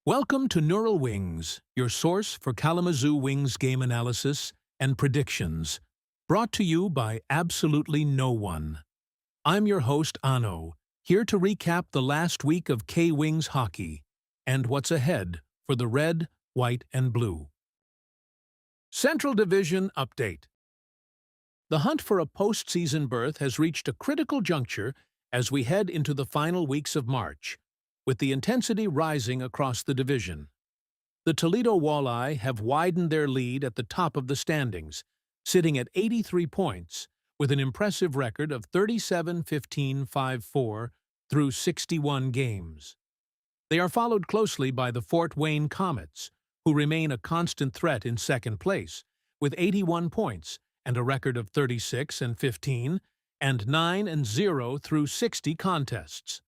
Welcome to Neural Wings, your source for Kalamazoo Wings game analysis and predictions, brought to you by absolutely no one. I'm your host, Ano, here to recap the last week of K-Wings hockey and what's ahead for the red, white, and blue. Central Division Update. The hunt for a postseason berth has reached a critical juncture as we head into the final weeks of March, with the intensity rising across the division. The Toledo Walleye have widened their lead at the top of the standings, sitting at 83 points, with an impressive record of 37-15-5-4 through 61 games. They are followed closely by the Fort Wayne Comets, who remain a constant threat in second place, with 81 points and a record of 36-15 and 9-0 through 60 contests,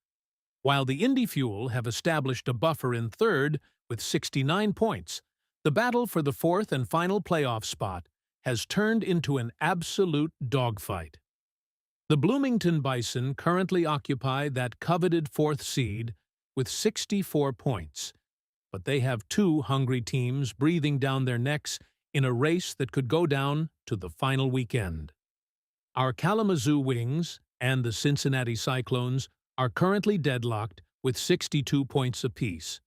while the Indy Fuel have established a buffer in third with 69 points. The battle for the fourth and final playoff spot has turned into an absolute dogfight. The Bloomington Bison currently occupy that coveted fourth seed with 64 points, but they have two hungry teams breathing down their necks in a race that could go down to the final weekend. Our Kalamazoo Wings and the Cincinnati Cyclones are currently deadlocked with 62 points apiece,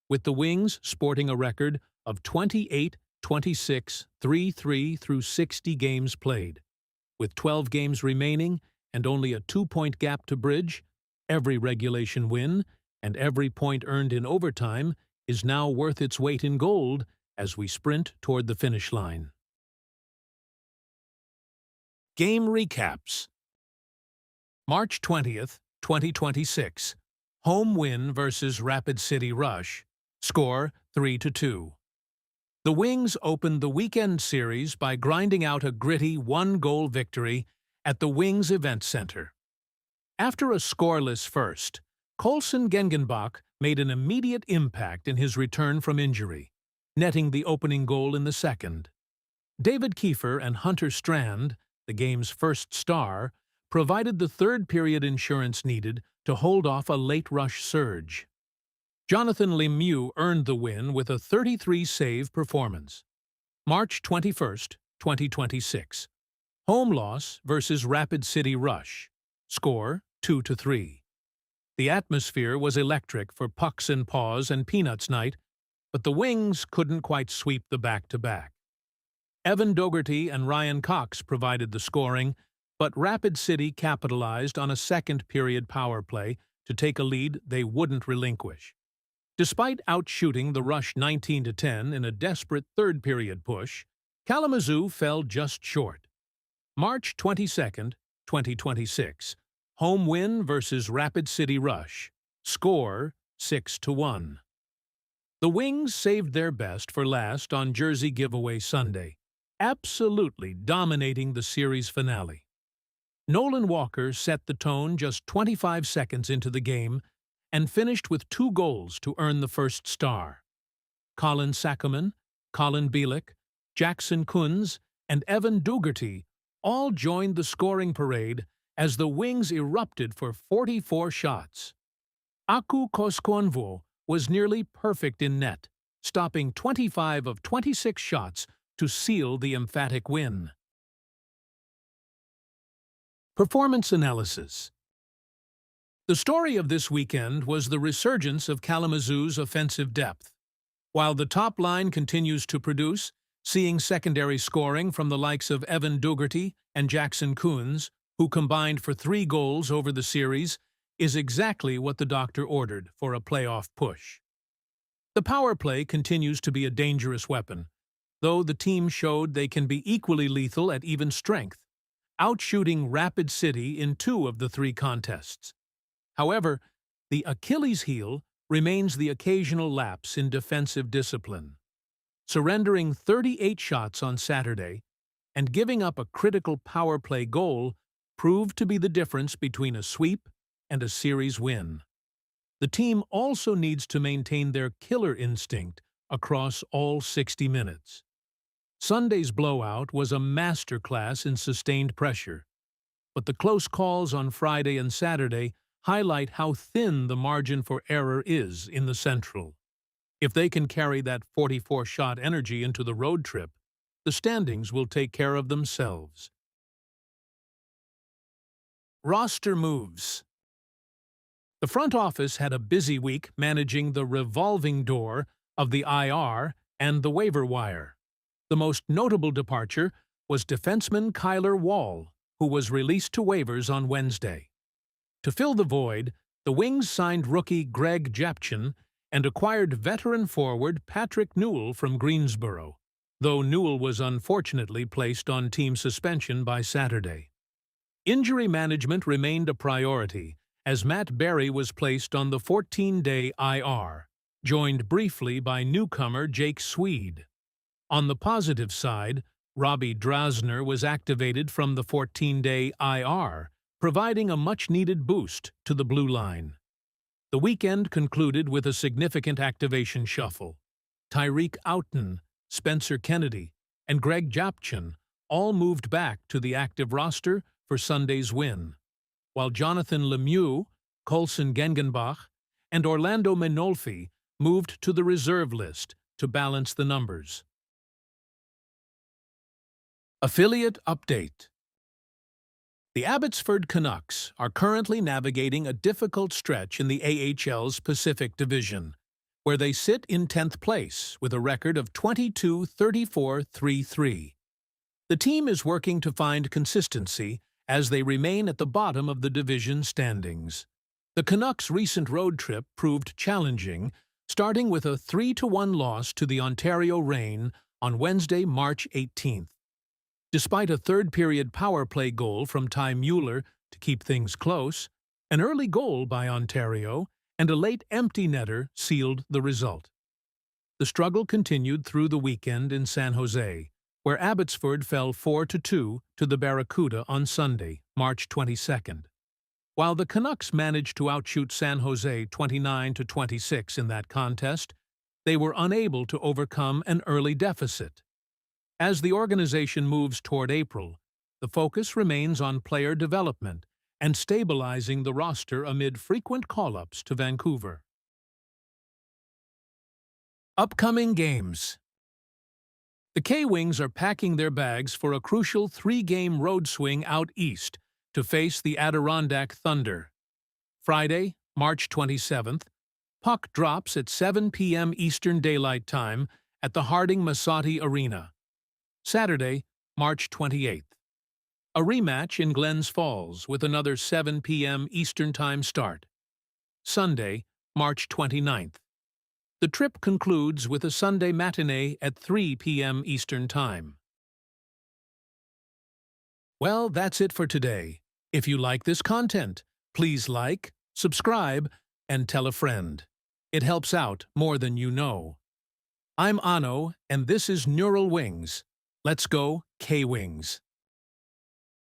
with the Wings sporting a record of 28-26-3-3 through 60 games played. With 12 games remaining and only a 2-point gap to bridge, every regulation win and every point earned in overtime is now worth its weight in gold as we sprint toward the finish line. Game recaps. March 20th, 2026. Home win versus Rapid City Rush. Score 3-2. The Wings opened the weekend series by grinding out a gritty one-goal victory at the Wings Event Center. After a scoreless first, Colson Gengenbach made an immediate impact in his return from injury, netting the opening goal in the second. David Kiefer and Hunter Strand, the game's first star, provided the third-period insurance needed to hold off a late rush surge. Jonathan Lemieux earned the win with a 33-save performance. March 21st, 2026. Home loss versus Rapid City Rush. Score 2-3. The atmosphere was electric for Pucks and Paws and Peanuts Night, but the Wings couldn't quite sweep the back-to-back. Evan Dougherty and Ryan Cox provided the scoring, but Rapid City capitalized on a second-period power play to take a lead they wouldn't relinquish. Despite outshooting the Rush 19-10 in a desperate third-period push, Kalamazoo fell just short. March 22nd, 2026. Home win versus Rapid City Rush. Score 6-1. The Wings saved their best for last on Jersey Giveaway Sunday, absolutely dominating the series finale. Nolan Walker set the tone just 25 seconds into the game and finished with 2 goals to earn the first star. Colin Sackerman, Colin Bielik, Jackson Kunz, and Evan Dougherty all joined the scoring parade as the Wings erupted for 44 shots. Aku Koskwanvo was nearly perfect in net, stopping 25 of 26 shots to seal the emphatic win. Performance analysis. The story of this weekend was the resurgence of Kalamazoo's offensive depth. While the top line continues to produce, seeing secondary scoring from the likes of Evan Dougherty and Jackson Kunz, who combined for 3 goals over the series, is exactly what the doctor ordered for a playoff push. The power play continues to be a dangerous weapon, though the team showed they can be equally lethal at even strength, outshooting Rapid City in 2 of the 3 contests. However, the Achilles heel remains the occasional lapse in defensive discipline. Surrendering 38 shots on Saturday and giving up a critical power play goal proved to be the difference between a sweep and a series win. The team also needs to maintain their killer instinct across all 60 minutes. Sunday's blowout was a masterclass in sustained pressure, but the close calls on Friday and Saturday highlight how thin the margin for error is in the Central. If they can carry that 44-shot energy into the road trip, the standings will take care of themselves. Roster moves. The front office had a busy week managing the revolving door of the IR and the waiver wire. The most notable departure was defenseman Kyler Wall, who was released to waivers on Wednesday. To fill the void, the Wings signed rookie Greg Japchin and acquired veteran forward Patrick Newell from Greensboro, though Newell was unfortunately placed on team suspension by Saturday. Injury management remained a priority, as Matt Berry was placed on the 14-day IR, joined briefly by newcomer Jake Swede. On the positive side, Robbie Drasner was activated from the 14-day IR, providing a much-needed boost to the blue line. The weekend concluded with a significant activation shuffle. Tyreek Oughton, Spencer Kennedy, and Greg Japchin all moved back to the active roster for Sunday's win, while Jonathan Lemieux, Colson Gengenbach, and Orlando Menolfi moved to the reserve list to balance the numbers. Affiliate update. The Abbotsford Canucks are currently navigating a difficult stretch in the AHL's Pacific Division, where they sit in 10th place with a record of 22-34-3-3. The team is working to find consistency as they remain at the bottom of the division standings. The Canucks' recent road trip proved challenging, starting with a 3-1 loss to the Ontario Reign on Wednesday, March 18th. Despite a third-period power play goal from Ty Mueller to keep things close, an early goal by Ontario and a late empty netter sealed the result. The struggle continued through the weekend in San Jose, where Abbotsford fell 4-2 to the Barracuda on Sunday, March 22nd. While the Canucks managed to outshoot San Jose 29-26 in that contest, they were unable to overcome an early deficit. As the organization moves toward April, the focus remains on player development and stabilizing the roster amid frequent call-ups to Vancouver. Upcoming games. The K-Wings are packing their bags for a crucial 3-game road swing out east to face the Adirondack Thunder. Friday, March 27th, puck drops at 7 p.m. Eastern Daylight Time at the Harding Massati Arena. Saturday, March 28th. A rematch in Glens Falls with another 7 p.m. Eastern Time start. Sunday, March 29th. The trip concludes with a Sunday matinee at 3 p.m. Eastern Time. Well, that's it for today. If you like this content, please like, subscribe, and tell a friend. It helps out more than you know. I'm Ano, and this is Neural Wings. Let's go, K-Wings.